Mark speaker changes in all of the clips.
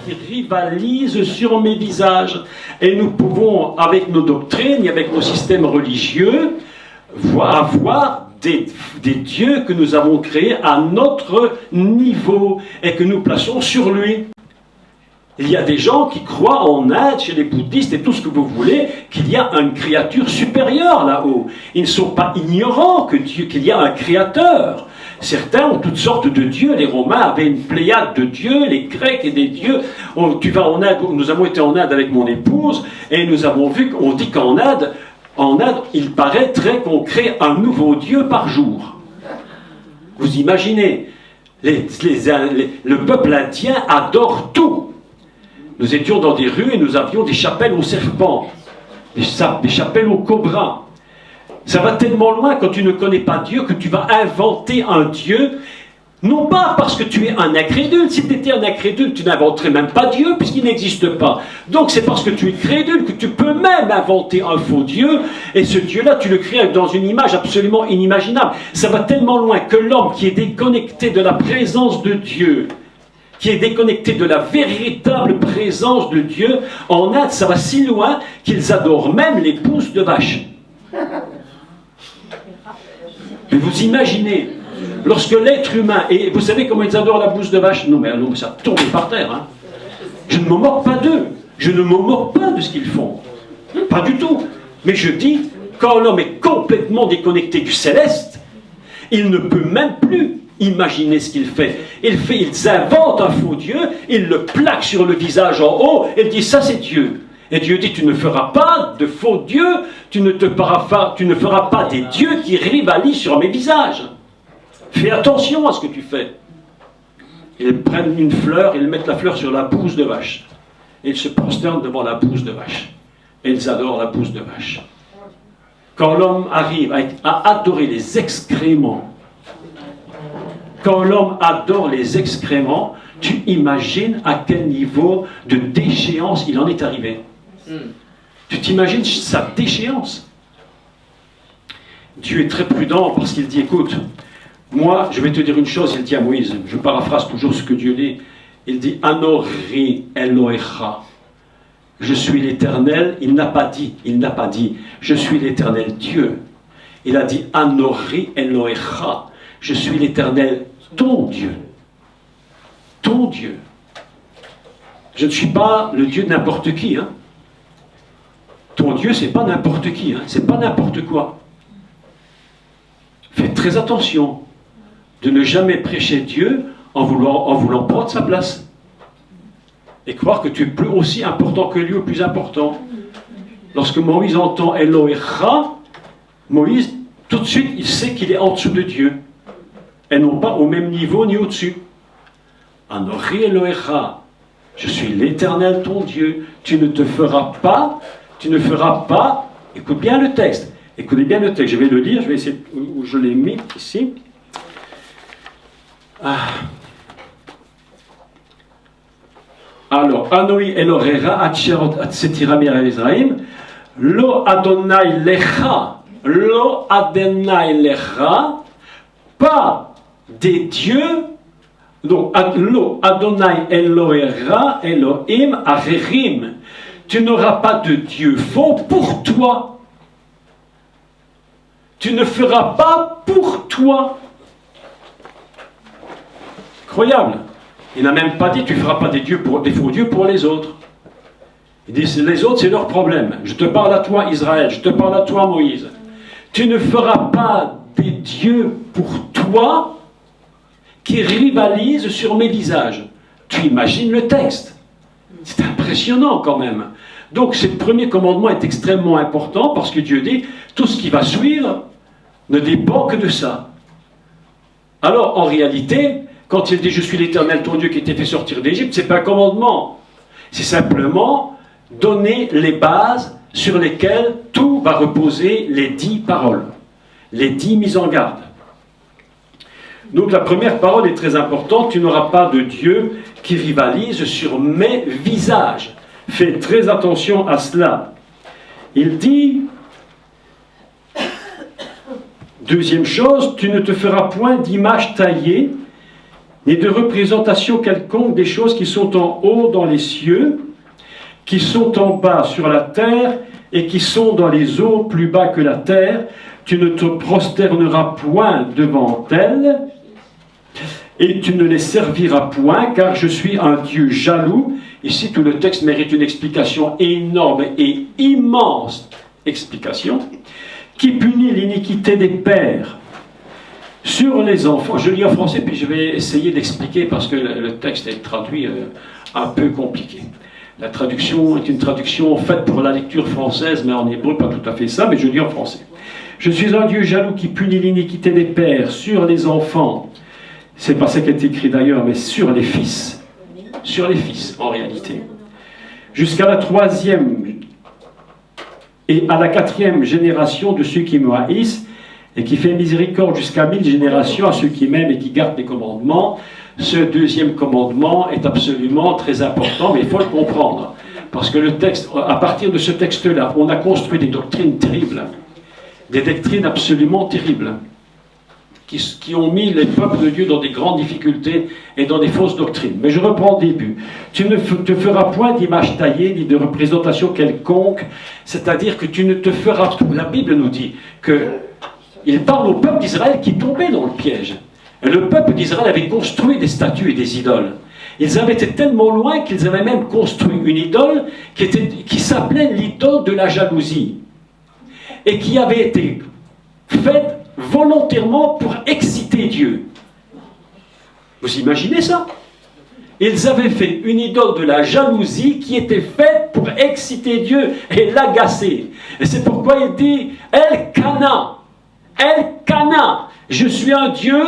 Speaker 1: qui rivalise sur mes visages. Et nous pouvons, avec nos doctrines et avec nos systèmes religieux, avoir des dieux que nous avons créés à notre niveau et que nous plaçons sur lui. Il y a des gens qui croient en Inde, chez les bouddhistes et tout ce que vous voulez, qu'il y a une créature supérieure là-haut. Ils ne sont pas ignorants qu'il y a un créateur. Certains ont toutes sortes de dieux. Les Romains avaient une pléiade de dieux, les Grecs et des dieux. Tu vas en Inde, nous avons été en Inde avec mon épouse et nous avons vu qu'on dit qu'en Inde, il paraîtrait qu'on crée un nouveau dieu par jour. Vous imaginez, le peuple indien adore tout. Nous étions dans des rues et nous avions des chapelles aux serpents, des chapelles aux cobras. Ça va tellement loin quand tu ne connais pas Dieu que tu vas inventer un Dieu, non pas parce que tu es un incrédule. Si tu étais un incrédule, tu n'inventerais même pas Dieu puisqu'il n'existe pas. Donc c'est parce que tu es crédule que tu peux même inventer un faux Dieu, et ce Dieu-là, tu le crées dans une image absolument inimaginable. Ça va tellement loin que l'homme qui est déconnecté de la présence de Dieu, qui est déconnecté de la véritable présence de Dieu, en Inde, ça va si loin qu'ils adorent même les pousses de vache. Mais vous imaginez, lorsque l'être humain, et vous savez comment ils adorent la pousse de vache? Non mais ça tombe par terre. Hein. Je ne me moque pas d'eux, je ne me moque pas de ce qu'ils font. Pas du tout. Mais je dis, quand l'homme est complètement déconnecté du céleste, il ne peut même plus imaginer ce qu'il fait. Ils inventent un faux Dieu, ils le plaquent sur le visage en haut, et ils disent ça c'est Dieu. Et Dieu dit tu ne feras pas de faux dieux, tu ne feras pas des dieux qui rivalisent sur mes visages. Fais attention à ce que tu fais. Ils prennent une fleur, ils mettent la fleur sur la bouse de vache. Et ils se prosternent devant la bouse de vache. Et ils adorent la bouse de vache. Quand l'homme arrive à adorer les excréments, quand l'homme adore les excréments, tu imagines à quel niveau de déchéance il en est arrivé. Tu t'imagines sa déchéance. Dieu est très prudent parce qu'il dit, écoute, moi, je vais te dire une chose, il dit à Moïse, je paraphrase toujours ce que Dieu dit, il dit, Anori Elohecha, je suis l'Éternel, il n'a pas dit, je suis l'Éternel Dieu. Il a dit, Anori Elohecha, je suis l'Éternel, ton Dieu. Ton Dieu. Je ne suis pas le Dieu de n'importe qui. Hein. Ton Dieu, c'est pas n'importe qui. Hein. C'est pas n'importe quoi. Faites très attention de ne jamais prêcher Dieu en voulant prendre sa place. Et croire que tu es plus aussi important que lui ou plus important. Lorsque Moïse entend Elohecha, Moïse, tout de suite, il sait qu'il est en dessous de Dieu. Et non pas au même niveau ni au-dessus. Anori Elohecha, je suis l'Éternel ton Dieu, tu ne feras pas, écoute bien le texte, écoutez bien le texte, je vais le lire, je vais essayer où je l'ai mis ici. Alors, Anori Elohecha, Atsetira Mira Israël, Lo Adonai Lecha, pas des dieux. Donc, Lo Adonai Elohecha, Elohim, Acherim. Tu n'auras pas de Dieu faux pour toi. Tu ne feras pas pour toi. Incroyable. Il n'a même pas dit tu ne feras pas des faux dieux pour les autres. Il dit les autres c'est leur problème. Je te parle à toi Israël, je te parle à toi Moïse. Tu ne feras pas des dieux pour toi qui rivalisent sur mes visages. Tu imagines le texte. C'est impressionnant quand même. Donc ce premier commandement est extrêmement important parce que Dieu dit tout ce qui va suivre ne dépend que de ça. Alors en réalité, quand il dit je suis l'Éternel ton Dieu qui t'a fait sortir d'Égypte, ce n'est pas un commandement. C'est simplement donner les bases sur lesquelles tout va reposer les 10 paroles, les 10 mises en garde. Donc la première parole est très importante, tu n'auras pas de Dieu qui rivalise sur mes visages. Fais très attention à cela. Il dit, deuxième chose, tu ne te feras point d'image taillée ni de représentation quelconque des choses qui sont en haut dans les cieux, qui sont en bas sur la terre, et qui sont dans les eaux plus bas que la terre. Tu ne te prosterneras point devant elles, et tu ne les serviras point, car je suis un Dieu jaloux. Ici, tout le texte mérite une explication énorme et immense explication, qui punit l'iniquité des pères sur les enfants. Je lis en français, puis je vais essayer d'expliquer, parce que le texte est traduit un peu compliqué. La traduction est une traduction faite pour la lecture française, mais en hébreu, pas tout à fait ça, mais je lis en français. Je suis un Dieu jaloux qui punit l'iniquité des pères sur les enfants. C'est pas ça qui est écrit d'ailleurs, mais sur les fils. Sur les fils, en réalité. Jusqu'à la 3e et à la 4e génération de ceux qui me haïssent, et qui fait miséricorde jusqu'à 1000 générations à ceux qui m'aiment et qui gardent les commandements. Ce deuxième commandement est absolument très important, mais il faut le comprendre. Parce que le texte, à partir de ce texte-là, on a construit des doctrines terribles, des doctrines absolument terribles, qui ont mis les peuples de Dieu dans des grandes difficultés et dans des fausses doctrines. Mais je reprends le début. Tu ne te feras point d'image taillée, ni de représentation quelconque, c'est-à-dire que tu ne te feras... La Bible nous dit que il parle au peuple d'Israël qui tombait dans le piège. Et le peuple d'Israël avait construit des statues et des idoles. Ils avaient été tellement loin qu'ils avaient même construit une idole qui s'appelait l'idole de la jalousie. Et qui avait été faite volontairement pour exciter Dieu. Vous imaginez ça? Ils avaient fait une idole de la jalousie qui était faite pour exciter Dieu et l'agacer. Et c'est pourquoi il dit Elkana, Elkana, je suis un Dieu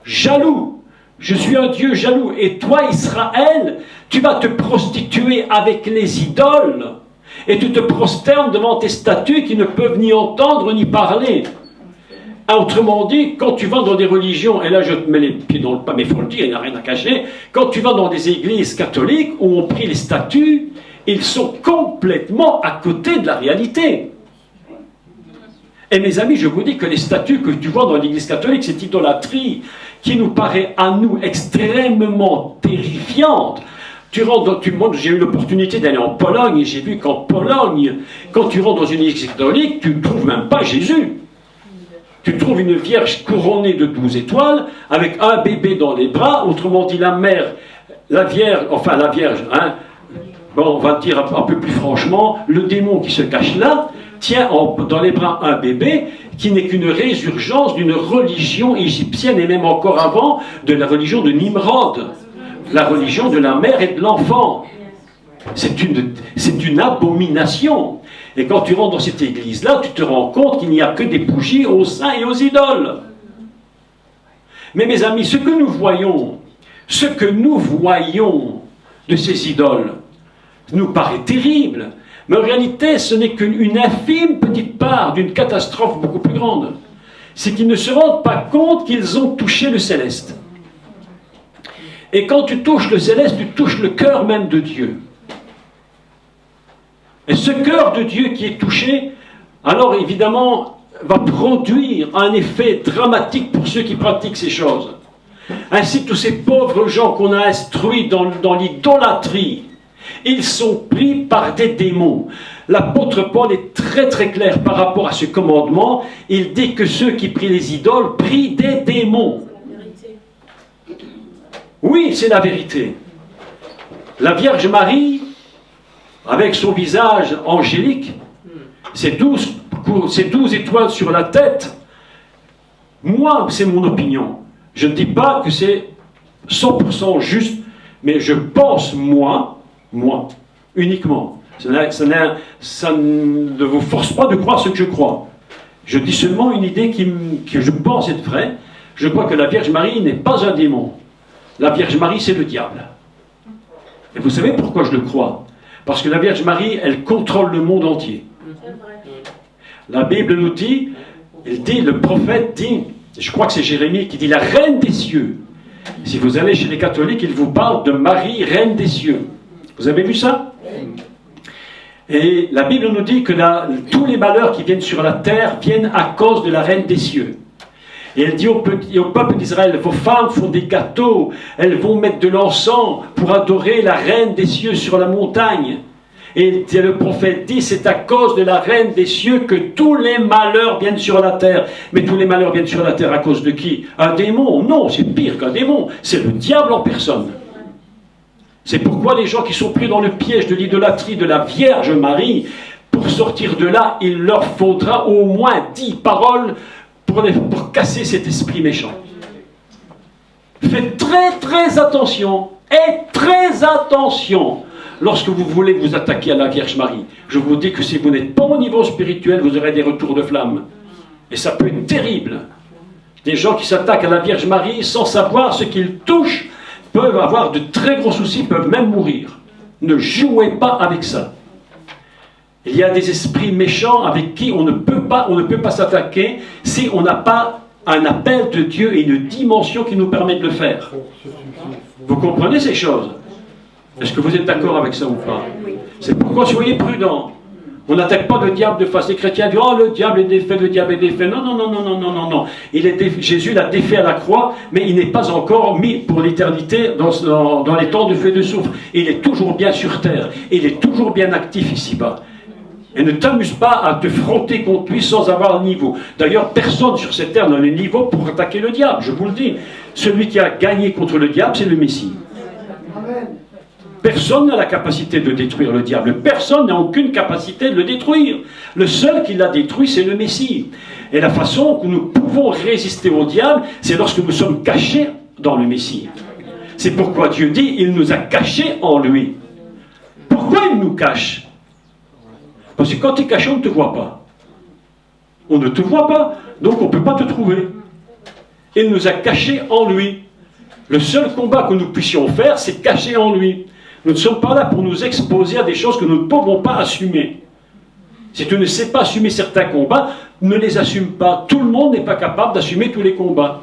Speaker 1: jaloux. Je suis un Dieu jaloux. Et toi, Israël, tu vas te prostituer avec les idoles et tu te prosternes devant tes statues qui ne peuvent ni entendre ni parler. Autrement dit, quand tu vas dans des religions, et là je te mets les pieds dans le pas, mais il faut le dire, il n'y a rien à cacher, quand tu vas dans des églises catholiques où on prie les statues, ils sont complètement à côté de la réalité. Et mes amis, je vous dis que les statues que tu vois dans l'église catholique, cette idolâtrie qui nous paraît à nous extrêmement terrifiante. Tu rentres dans le monde, j'ai eu l'opportunité d'aller en Pologne, et j'ai vu qu'en Pologne, quand tu rentres dans une église catholique, tu ne trouves même pas Jésus. Tu trouves une vierge couronnée de 12 étoiles, avec un bébé dans les bras, autrement dit la mère, la vierge, hein, bon, on va dire un peu plus franchement, le démon qui se cache là, tient dans les bras un bébé qui n'est qu'une résurgence d'une religion égyptienne, et même encore avant, de la religion de Nimrod, la religion de la mère et de l'enfant. C'est une abomination. Et quand tu rentres dans cette église-là, tu te rends compte qu'il n'y a que des bougies aux saints et aux idoles. Mais mes amis, ce que nous voyons de ces idoles, nous paraît terrible. Mais en réalité, ce n'est qu'une infime petite part d'une catastrophe beaucoup plus grande. C'est qu'ils ne se rendent pas compte qu'ils ont touché le céleste. Et quand tu touches le céleste, tu touches le cœur même de Dieu. Et ce cœur de Dieu qui est touché, alors évidemment, va produire un effet dramatique pour ceux qui pratiquent ces choses. Ainsi, tous ces pauvres gens qu'on a instruits dans l'idolâtrie, ils sont pris par des démons. L'apôtre Paul est très très clair par rapport à ce commandement. Il dit que ceux qui prient les idoles prient des démons. Oui, c'est la vérité. La Vierge Marie, avec son visage angélique, ses 12 étoiles sur la tête, moi, c'est mon opinion. Je ne dis pas que c'est 100% juste, mais je pense, moi, uniquement. Ça ne vous force pas de croire ce que je crois. Je dis seulement une idée que je pense être vraie. Je crois que la Vierge Marie n'est pas un démon. La Vierge Marie, c'est le diable. Et vous savez pourquoi je le crois? Parce que la Vierge Marie, elle contrôle le monde entier. La Bible nous dit, le prophète dit, je crois que c'est Jérémie qui dit la reine des cieux. Si vous allez chez les catholiques, ils vous parlent de Marie, reine des cieux. Vous avez vu ça? Et la Bible nous dit que tous les malheurs qui viennent sur la terre viennent à cause de la reine des cieux. Et elle dit au peuple d'Israël, vos femmes font des gâteaux, elles vont mettre de l'encens pour adorer la reine des cieux sur la montagne. Et le prophète dit, c'est à cause de la reine des cieux que tous les malheurs viennent sur la terre. Mais tous les malheurs viennent sur la terre à cause de qui? Un démon? Non, c'est pire qu'un démon, c'est le diable en personne. C'est pourquoi les gens qui sont pris dans le piège de l'idolâtrie de la Vierge Marie, pour sortir de là, il leur faudra au moins 10 paroles pour casser cet esprit méchant. Faites très très attention, et très attention, lorsque vous voulez vous attaquer à la Vierge Marie. Je vous dis que si vous n'êtes pas au niveau spirituel, vous aurez des retours de flamme. Et ça peut être terrible. Des gens qui s'attaquent à la Vierge Marie sans savoir ce qu'ils touchent peuvent avoir de très gros soucis, peuvent même mourir. Ne jouez pas avec ça. Il y a des esprits méchants avec qui on ne peut pas s'attaquer si on n'a pas un appel de Dieu et une dimension qui nous permet de le faire. Vous comprenez ces choses? Est-ce que vous êtes d'accord avec ça ou pas? C'est pourquoi soyez prudents. On n'attaque pas le diable de face. Les chrétiens disent, oh, le diable est défait, le diable est défait. Non, non, non, non, non, non, non, non. Jésus l'a défait à la croix, mais il n'est pas encore mis pour l'éternité dans les temps de feu et de soufre. Il est toujours bien sur terre. Il est toujours bien actif ici-bas. Et ne t'amuse pas à te frotter contre lui sans avoir le niveau. D'ailleurs, personne sur cette terre n'a le niveau pour attaquer le diable, je vous le dis. Celui qui a gagné contre le diable, c'est le Messie. Personne n'a la capacité de détruire le diable. Personne n'a aucune capacité de le détruire. Le seul qui l'a détruit, c'est le Messie. Et la façon que nous pouvons résister au diable, c'est lorsque nous sommes cachés dans le Messie. C'est pourquoi Dieu dit, il nous a cachés en lui. Pourquoi il nous cache? Parce que quand tu es caché, on ne te voit pas. On ne te voit pas, donc on ne peut pas te trouver. Il nous a cachés en lui. Le seul combat que nous puissions faire, c'est cacher en lui. Nous ne sommes pas là pour nous exposer à des choses que nous ne pouvons pas assumer. Si tu ne sais pas assumer certains combats, ne les assume pas. Tout le monde n'est pas capable d'assumer tous les combats.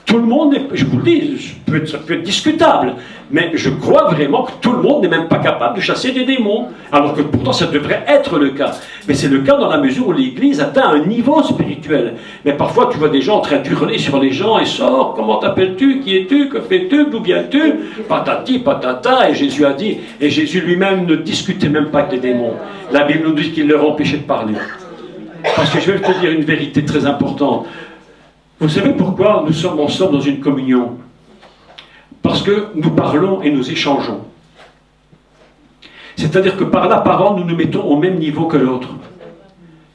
Speaker 1: Tout le monde, je vous le dis, ça peut être discutable, mais je crois vraiment que tout le monde n'est même pas capable de chasser des démons, alors que pourtant ça devrait être le cas. Mais c'est le cas dans la mesure où l'Église atteint un niveau spirituel. Mais parfois tu vois des gens en train d'hurler sur les gens et sort, comment t'appelles-tu, qui es-tu, que fais-tu, d'où viens-tu, patati, patata, et Jésus a dit, et Jésus lui-même ne discutait même pas avec les démons. La Bible nous dit qu'il leur empêchait de parler. Parce que je vais te dire une vérité très importante. Vous savez pourquoi nous sommes ensemble dans une communion? Parce que nous parlons et nous échangeons. C'est-à-dire que par la parole, nous nous mettons au même niveau que l'autre.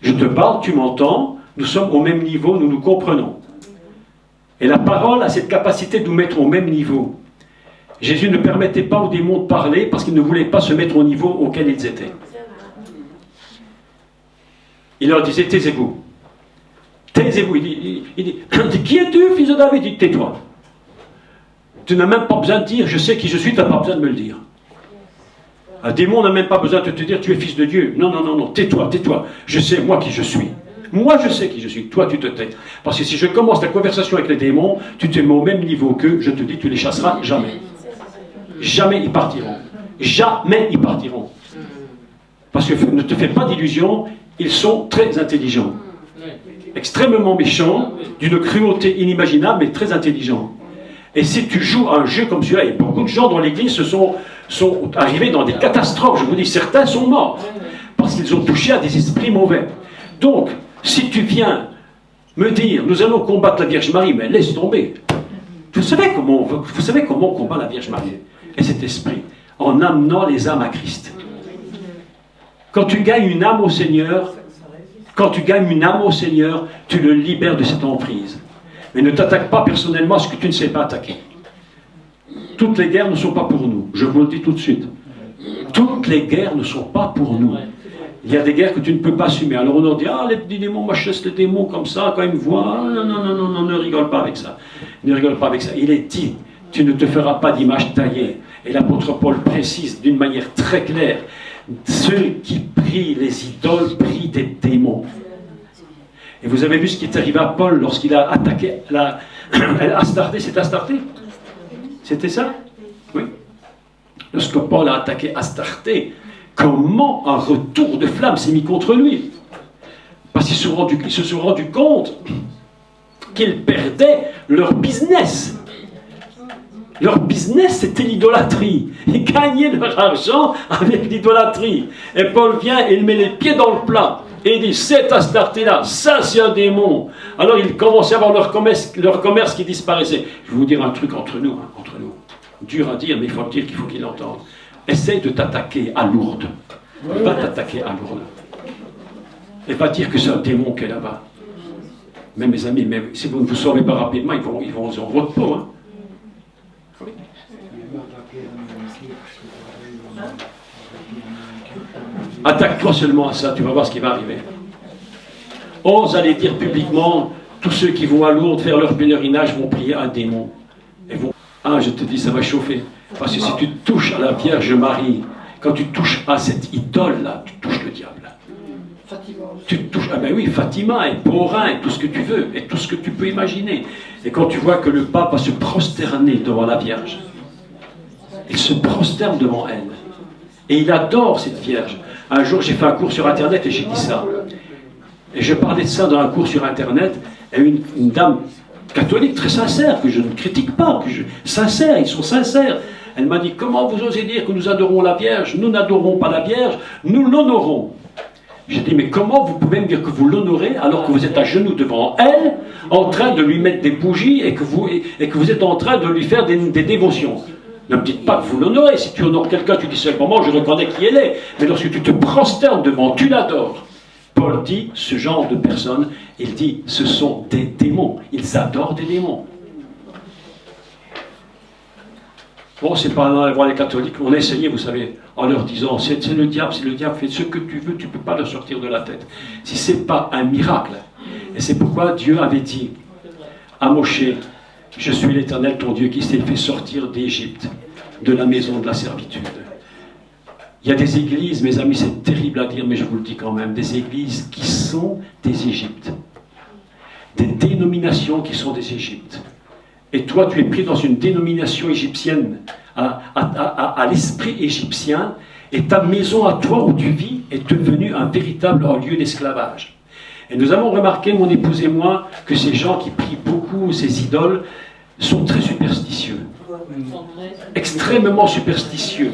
Speaker 1: Je te parle, tu m'entends, nous sommes au même niveau, nous nous comprenons. Et la parole a cette capacité de nous mettre au même niveau. Jésus ne permettait pas aux démons de parler parce qu'ils ne voulaient pas se mettre au niveau auquel ils étaient. Il leur disait, taisez-vous. Taisez-vous. Il dit, qui es-tu, fils de David? Il dit, tais-toi. Tu n'as même pas besoin de dire, je sais qui je suis, tu n'as pas besoin de me le dire. Un démon n'a même pas besoin de te dire, tu es fils de Dieu. Non, non, non, non, tais-toi, tais-toi. Je sais, moi, qui je suis. Moi, je sais qui je suis. Toi, tu te tais. Parce que si je commence la conversation avec les démons, tu te mets au même niveau qu'eux, je te dis, tu les chasseras jamais. Jamais ils partiront. Jamais ils partiront. Parce que ne te fais pas d'illusions, ils sont très intelligents. Extrêmement méchants, d'une cruauté inimaginable, mais très intelligents. Et si tu joues un jeu comme celui-là, et beaucoup de gens dans l'église sont arrivés dans des catastrophes, je vous dis, certains sont morts, parce qu'ils ont touché à des esprits mauvais. Donc, si tu viens me dire, nous allons combattre la Vierge Marie, mais laisse tomber. Vous savez comment on combat la Vierge Marie et cet esprit? En amenant les âmes à Christ. Quand tu gagnes une âme au Seigneur, tu le libères de cette emprise. Mais ne t'attaque pas personnellement à ce que tu ne sais pas attaquer. Toutes les guerres ne sont pas pour nous. Je vous le dis tout de suite. Toutes les guerres ne sont pas pour nous. Il y a des guerres que tu ne peux pas assumer. Alors on leur dit, ah, les petits démons, moi je chasse les démons comme ça, quand ils me voient. Ah, non, non, non, non, non, ne rigole pas avec ça. Ne rigole pas avec ça. Il est dit, tu ne te feras pas d'image taillée. Et l'apôtre Paul précise d'une manière très claire, ceux qui prient les idoles prient des démons. Et vous avez vu ce qui est arrivé à Paul lorsqu'il a attaqué Astarté. C'était Astarté? C'était ça? Oui. Lorsque Paul a attaqué Astarté, comment un retour de flamme s'est mis contre lui? Parce qu'ils se sont rendus compte qu'ils perdaient leur business. Leur business, c'était l'idolâtrie. Ils gagnaient leur argent avec l'idolâtrie. Et Paul vient et il met les pieds dans le plat. Et il dit, c'est Astarté-là, ça c'est un démon. Alors ils commençaient à avoir leur commerce qui disparaissait. Je vais vous dire un truc entre nous. Dur à dire, mais il faut le dire qu'il faut qu'il l'entende. Essaye de t'attaquer à Lourdes. Va t'attaquer à Lourdes. Et va dire que c'est un démon qui est là-bas. Mais mes amis, si vous ne vous sauvez pas rapidement, ils vont en votre peau. Hein. Oui. Attaque-toi seulement à ça, tu vas voir ce qui va arriver. Ose aller dire publiquement, tous ceux qui vont à Lourdes faire leur pèlerinage vont prier un démon. Et vont... Ah, je te dis, ça va chauffer. Parce que si tu touches à la Vierge Marie, quand tu touches à cette idole-là, tu touches le diable. Tu touches, ah ben oui, Fatima et Borin et tout ce que tu veux, et tout ce que tu peux imaginer. Et quand tu vois que le pape va se prosterner devant la Vierge, il se prosterne devant elle. Et il adore cette Vierge. Un jour, j'ai fait un cours sur Internet et j'ai dit ça. Et je parlais de ça dans un cours sur Internet, et une dame catholique très sincère, que je ne critique pas, sincère, ils sont sincères. Elle m'a dit, comment vous osez dire que nous adorons la Vierge? Nous n'adorons pas la Vierge, nous l'honorons. J'ai dit, mais comment vous pouvez me dire que vous l'honorez alors que vous êtes à genoux devant elle, en train de lui mettre des bougies et que vous êtes en train de lui faire des dévotions? Ne me dites pas que vous l'honorez. Si tu honores quelqu'un, tu dis seulement, je reconnais qui elle est. Mais lorsque tu te prosternes devant, tu l'adores. Paul dit, ce genre de personnes, il dit, ce sont des démons. Ils adorent des démons. Bon, c'est pas dans les voies des catholiques. On a essayé, vous savez, en leur disant, c'est le diable, fais ce que tu veux, tu ne peux pas le sortir de la tête. Si ce n'est pas un miracle. Et c'est pourquoi Dieu avait dit à Moshe, je suis l'Éternel, ton Dieu, qui s'est fait sortir d'Égypte, de la maison de la servitude. Il y a des églises, mes amis, c'est terrible à dire, mais je vous le dis quand même, des églises qui sont des Égyptes. Des dénominations qui sont des Égyptes. Et toi, tu es pris dans une dénomination égyptienne, à l'esprit égyptien, et ta maison à toi où tu vis est devenue un véritable lieu d'esclavage. Et nous avons remarqué, mon épouse et moi, que ces gens qui prient beaucoup, ces idoles, sont très superstitieux. Extrêmement superstitieux.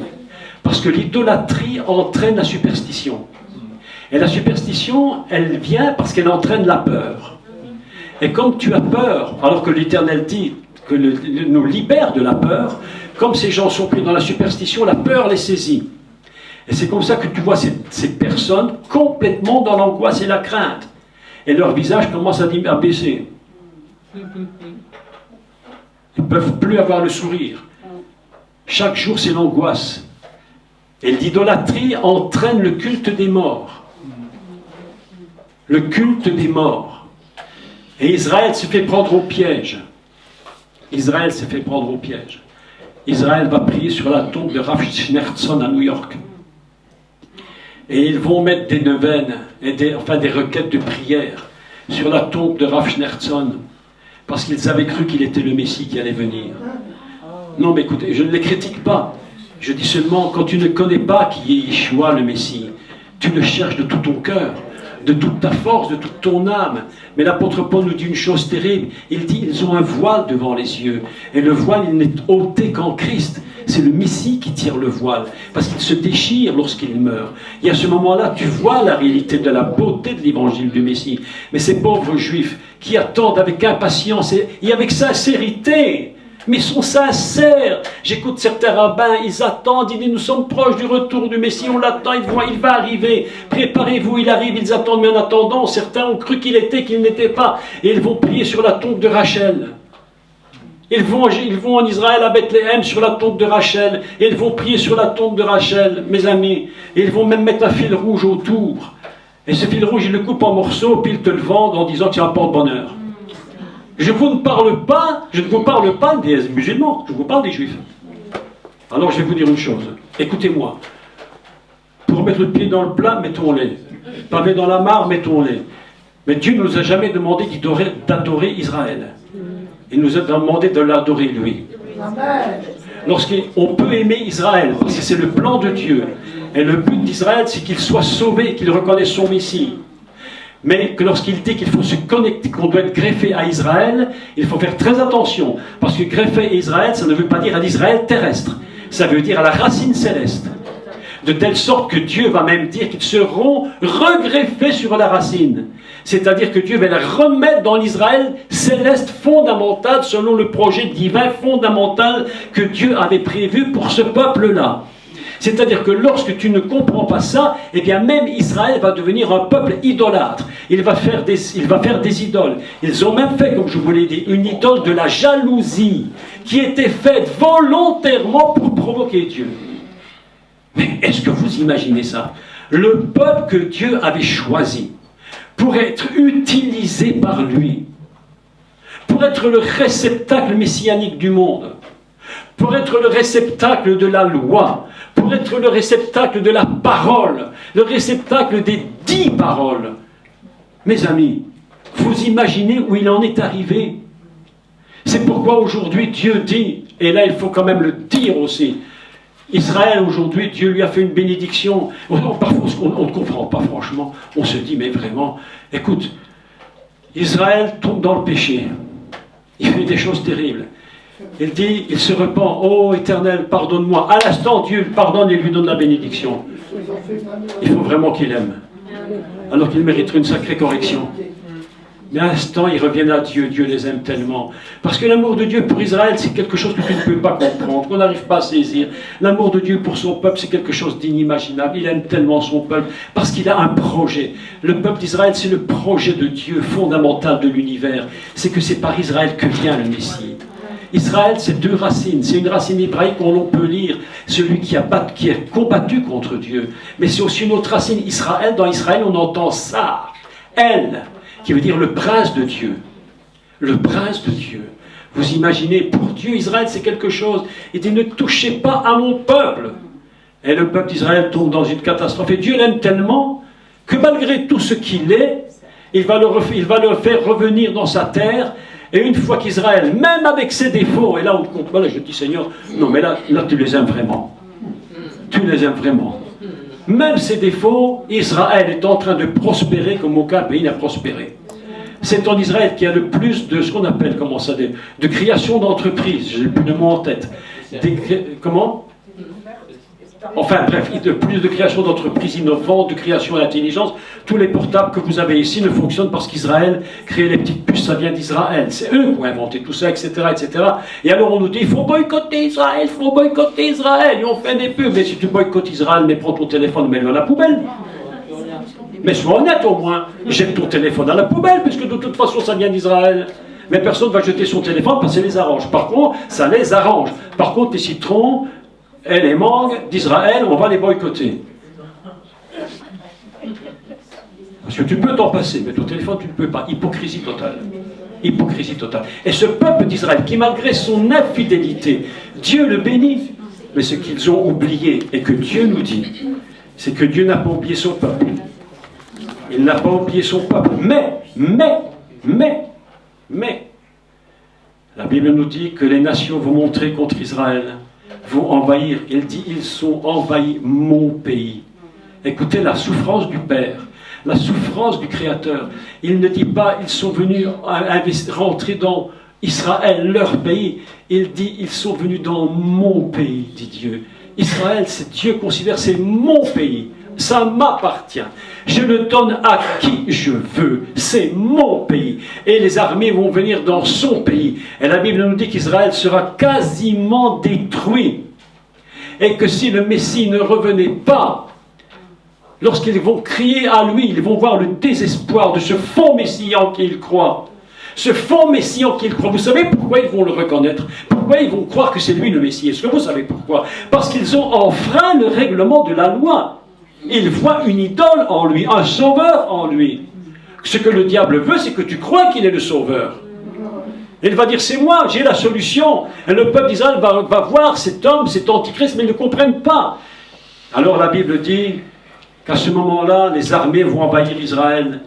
Speaker 1: Parce que l'idolâtrie entraîne la superstition. Et la superstition, elle vient parce qu'elle entraîne la peur. Et comme tu as peur, alors que l'Éternel dit que nous libère de la peur, comme ces gens sont pris dans la superstition, la peur les saisit. Et c'est comme ça que tu vois ces personnes complètement dans l'angoisse et la crainte. Et leur visage commence à baisser. Ils ne peuvent plus avoir le sourire. Chaque jour, c'est l'angoisse. Et l'idolâtrie entraîne le culte des morts. Le culte des morts. Et Israël se fait prendre au piège. Israël se fait prendre au piège. Israël va prier sur la tombe de Rav Schneerson à New York. Et ils vont mettre des neuvaines, et des requêtes de prière sur la tombe de Rav Schneerson, parce qu'ils avaient cru qu'il était le Messie qui allait venir. Non, mais écoutez, je ne les critique pas. Je dis seulement, quand tu ne connais pas qui est Yeshua, le Messie, tu le cherches de tout ton cœur, de toute ta force, de toute ton âme. Mais l'apôtre Paul nous dit une chose terrible. Il dit, ils ont un voile devant les yeux. Et le voile, il n'est ôté qu'en Christ. C'est le Messie qui tire le voile, parce qu'il se déchire lorsqu'il meurt. Et à ce moment-là, tu vois la réalité de la beauté de l'évangile du Messie. Mais ces pauvres Juifs qui attendent avec impatience et avec sincérité, mais ils sont sincères. J'écoute certains rabbins, ils attendent, ils disent, nous sommes proches du retour du Messie, on l'attend, il va arriver. Préparez-vous, il arrive, ils attendent, mais en attendant, certains ont cru qu'il n'était pas. Et ils vont prier sur la tombe de Rachel. Ils vont en Israël à Bethléem sur la tombe de Rachel. Et ils vont prier sur la tombe de Rachel, mes amis. Et ils vont même mettre un fil rouge autour. Et ce fil rouge, ils le coupent en morceaux, puis ils te le vendent en disant que c'est un porte-bonheur. Je ne vous parle pas des musulmans, je vous parle des juifs. Alors je vais vous dire une chose, écoutez-moi. Pour mettre le pied dans le plat, mettons-les. Pavé dans la mare, mettons-les. Mais Dieu ne nous a jamais demandé d'adorer Israël. Il nous a demandé de l'adorer lui. Lorsqu'on peut aimer Israël, parce que c'est le plan de Dieu. Et le but d'Israël, c'est qu'il soit sauvé, qu'il reconnaisse son Messie. Mais que lorsqu'il dit qu'il faut se connecter, qu'on doit être greffé à Israël, il faut faire très attention. Parce que greffé à Israël, ça ne veut pas dire à l'Israël terrestre. Ça veut dire à la racine céleste. De telle sorte que Dieu va même dire qu'ils seront regreffés sur la racine. C'est-à-dire que Dieu va les remettre dans l'Israël céleste fondamental, selon le projet divin fondamental que Dieu avait prévu pour ce peuple-là. C'est-à-dire que lorsque tu ne comprends pas ça, eh bien même Israël va devenir un peuple idolâtre. Il va faire des idoles. Ils ont même fait, comme je vous l'ai dit, une idole de la jalousie qui était faite volontairement pour provoquer Dieu. Mais est-ce que vous imaginez ça? Le peuple que Dieu avait choisi pour être utilisé par lui, pour être le réceptacle messianique du monde, pour être le réceptacle de la loi, pour être le réceptacle de la parole, le réceptacle des 10 paroles. Mes amis, vous imaginez où il en est arrivé? C'est pourquoi aujourd'hui Dieu dit, et là il faut quand même le dire aussi, Israël aujourd'hui, Dieu lui a fait une bénédiction. Parfois on ne comprend pas franchement, on se dit mais vraiment, écoute, Israël tombe dans le péché, il fait des choses terribles. Il dit, il se repent, ô Éternel, pardonne-moi. À l'instant, Dieu le pardonne et lui donne la bénédiction. Il faut vraiment qu'il aime. Alors qu'il mériterait une sacrée correction. Mais à l'instant, ils reviennent à Dieu. Dieu les aime tellement. Parce que l'amour de Dieu pour Israël, c'est quelque chose que tu ne peux pas comprendre, qu'on n'arrive pas à saisir. L'amour de Dieu pour son peuple, c'est quelque chose d'inimaginable. Il aime tellement son peuple parce qu'il a un projet. Le peuple d'Israël, c'est le projet de Dieu fondamental de l'univers. C'est que c'est par Israël que vient le Messie. Israël, c'est 2 racines. C'est une racine hébraïque qu'on peut lire, celui qui a combattu contre Dieu. Mais c'est aussi une autre racine, Israël. Dans Israël, on entend Sar, El, qui veut dire le prince de Dieu. Le prince de Dieu. Vous imaginez, pour Dieu, Israël, c'est quelque chose. Il dit, ne touchez pas à mon peuple. Et le peuple d'Israël tombe dans une catastrophe. Et Dieu l'aime tellement que malgré tout ce qu'il est, il va le faire revenir dans sa terre. Et une fois qu'Israël, même avec ses défauts, et là on compte, voilà, je dis Seigneur, non mais là tu les aimes vraiment. Tu les aimes vraiment. Même ses défauts, Israël est en train de prospérer comme aucun pays n'a prospéré. C'est en Israël qu'il y a le plus de ce qu'on appelle, comment ça, de création d'entreprises, je n'ai plus de mots en tête. Comment? Enfin bref, plus de création d'entreprises innovantes, de création d'intelligence. Tous les portables que vous avez ici ne fonctionnent parce qu'Israël crée les petites puces, ça vient d'Israël. C'est eux qui ont inventé tout ça, etc., etc. Et alors on nous dit, il faut boycotter Israël, il faut boycotter Israël. Et on fait des pubs. Mais si tu boycottes Israël, mais prends ton téléphone, mets-le à la poubelle. Mais sois honnête au moins. Jette ton téléphone à la poubelle, puisque de toute façon ça vient d'Israël. Mais personne ne va jeter son téléphone parce que ça les arrange. Par contre, ça les arrange. Par contre, les citrons et les mangues d'Israël, on va les boycotter. Parce que tu peux t'en passer, mais ton téléphone, tu ne peux pas. Hypocrisie totale. Hypocrisie totale. Et ce peuple d'Israël, qui malgré son infidélité, Dieu le bénit. Mais ce qu'ils ont oublié, et que Dieu nous dit, c'est que Dieu n'a pas oublié son peuple. Il n'a pas oublié son peuple. Mais, la Bible nous dit que les nations vont montrer contre Israël, vont envahir. Il dit, ils ont envahi mon pays. Écoutez la souffrance du Père, la souffrance du Créateur. Il ne dit pas, ils sont venus rentrer dans Israël, leur pays. Il dit, ils sont venus dans mon pays, dit Dieu. Israël, c'est Dieu considère, c'est mon pays. Ça m'appartient. Je le donne à qui je veux. C'est mon pays. Et les armées vont venir dans son pays. Et la Bible nous dit qu'Israël sera quasiment détruit. Et que si le Messie ne revenait pas, lorsqu'ils vont crier à lui, ils vont voir le désespoir de ce faux Messie en qui ils croient. Ce faux Messie en qui ils croient. Vous savez pourquoi ils vont le reconnaître? Pourquoi ils vont croire que c'est lui le Messie? Est-ce que vous savez pourquoi? Parce qu'ils ont enfreint le règlement de la loi. Ils voient une idole en lui, un sauveur en lui. Ce que le diable veut, c'est que tu crois qu'il est le sauveur. Il va dire, c'est moi, j'ai la solution. Et le peuple d'Israël va voir cet homme, cet antichrist, mais ils ne comprennent pas. Alors la Bible dit qu'à ce moment-là, les armées vont envahir Israël.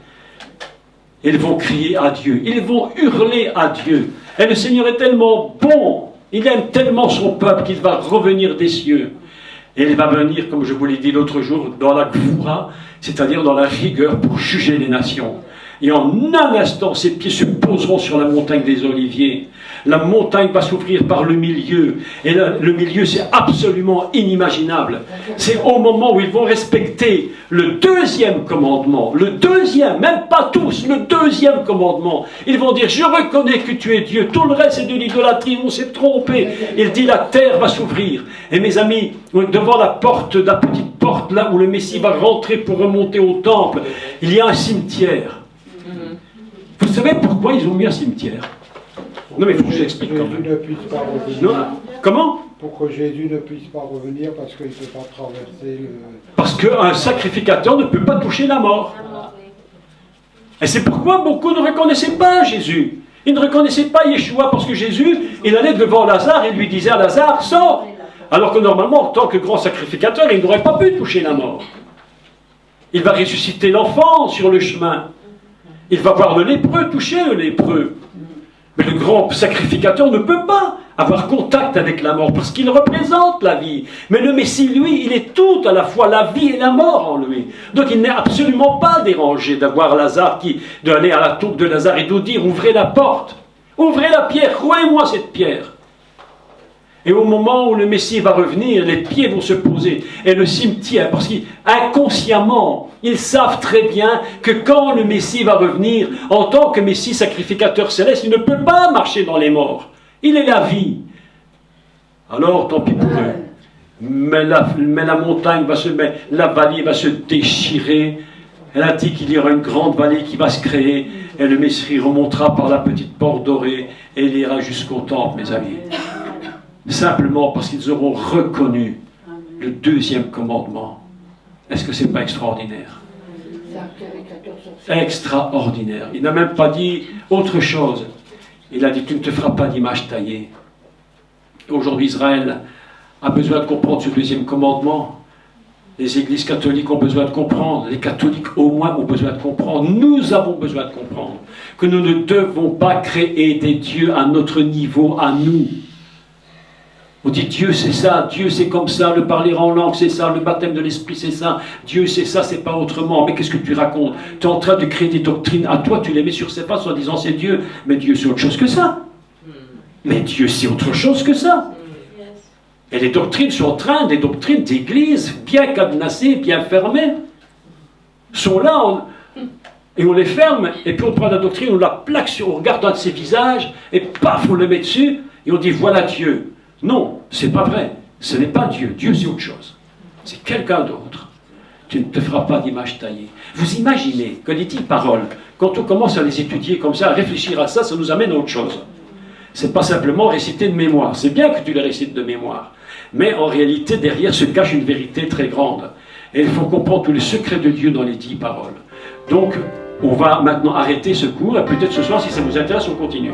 Speaker 1: Ils vont crier à Dieu. Ils vont hurler à Dieu. Et le Seigneur est tellement bon. Il aime tellement son peuple qu'il va revenir des cieux. Et elle va venir, comme je vous l'ai dit l'autre jour, dans la gvoura, c'est-à-dire dans la rigueur pour juger les nations. Et en un instant, ses pieds se poseront sur la montagne des Oliviers. La montagne va s'ouvrir par le milieu. Et le milieu, c'est absolument inimaginable. C'est au moment où ils vont respecter le deuxième commandement. Le deuxième, même pas tous, le deuxième commandement. Ils vont dire, je reconnais que tu es Dieu. Tout le reste, c'est de l'idolâtrie. On s'est trompé. Il dit, la terre va s'ouvrir. Et mes amis, devant la porte, la petite porte là où le Messie va rentrer pour remonter au temple, il y a un cimetière. Vous savez pourquoi ils ont mis un cimetière? Non mais il faut que je l'explique quand même.
Speaker 2: Jésus ne puisse pas revenir.
Speaker 1: Non. Comment?
Speaker 2: Pour que Jésus ne puisse pas revenir parce qu'il ne peut pas traverser le...
Speaker 1: Parce qu'un sacrificateur ne peut pas toucher la mort. Et c'est pourquoi beaucoup ne reconnaissaient pas Jésus. Ils ne reconnaissaient pas Yeshua parce que Jésus, il allait devant Lazare et lui disait à Lazare, sors. Alors que normalement, en tant que grand sacrificateur, il n'aurait pas pu toucher la mort. Il va ressusciter l'enfant sur le chemin. Il va voir le lépreux toucher le lépreux. Mais le grand sacrificateur ne peut pas avoir contact avec la mort parce qu'il représente la vie. Mais le Messie, lui, il est tout à la fois la vie et la mort en lui. Donc il n'est absolument pas dérangé d'avoir Lazare, d'aller à la tombe de Lazare et de dire, ouvrez la porte, ouvrez la pierre, roulez-moi cette pierre. Et au moment où le Messie va revenir, les pieds vont se poser. Et le cimetière, parce qu'inconsciemment, ils savent très bien que quand le Messie va revenir, en tant que Messie sacrificateur céleste, il ne peut pas marcher dans les morts. Il est la vie. Alors, tant pis pour eux. Mais la montagne va la vallée va se déchirer. Elle a dit qu'il y aura une grande vallée qui va se créer. Et le Messie remontera par la petite porte dorée. Et il ira jusqu'au temple, mes amis. Simplement parce qu'ils auront reconnu le deuxième commandement. Est-ce que ce n'est pas extraordinaire? Extraordinaire. Il n'a même pas dit autre chose. Il a dit, tu ne te feras pas d'image taillée. Aujourd'hui, Israël a besoin de comprendre ce deuxième commandement. Les églises catholiques ont besoin de comprendre. Les catholiques, au moins, ont besoin de comprendre. Nous avons besoin de comprendre que nous ne devons pas créer des dieux à notre niveau, à nous. On dit Dieu c'est ça, Dieu c'est comme ça, le parler en langue c'est ça, le baptême de l'esprit c'est ça, Dieu c'est ça, c'est pas autrement. Mais qu'est-ce que tu racontes? Tu es en train de créer des doctrines à toi, tu les mets sur ses pas en disant c'est Dieu. Mais Dieu c'est autre chose que ça. Mais Dieu c'est autre chose que ça. Et les doctrines sont en train, des doctrines d'église bien cadenassées, bien fermées, sont là et on les ferme et puis on prend la doctrine, on la plaque sur, on regarde un de ses visages et paf on le met dessus et on dit voilà Dieu. Non, c'est pas vrai. Ce n'est pas Dieu. Dieu, c'est autre chose. C'est quelqu'un d'autre. Tu ne te feras pas d'image taillée. Vous imaginez que les 10 paroles, quand on commence à les étudier comme ça, à réfléchir à ça, ça nous amène à autre chose. C'est pas simplement réciter de mémoire. C'est bien que tu les récites de mémoire. Mais en réalité, derrière se cache une vérité très grande. Et il faut comprendre tous les secrets de Dieu dans les 10 paroles. Donc, on va maintenant arrêter ce cours. Et peut-être ce soir, si ça vous intéresse, on continue.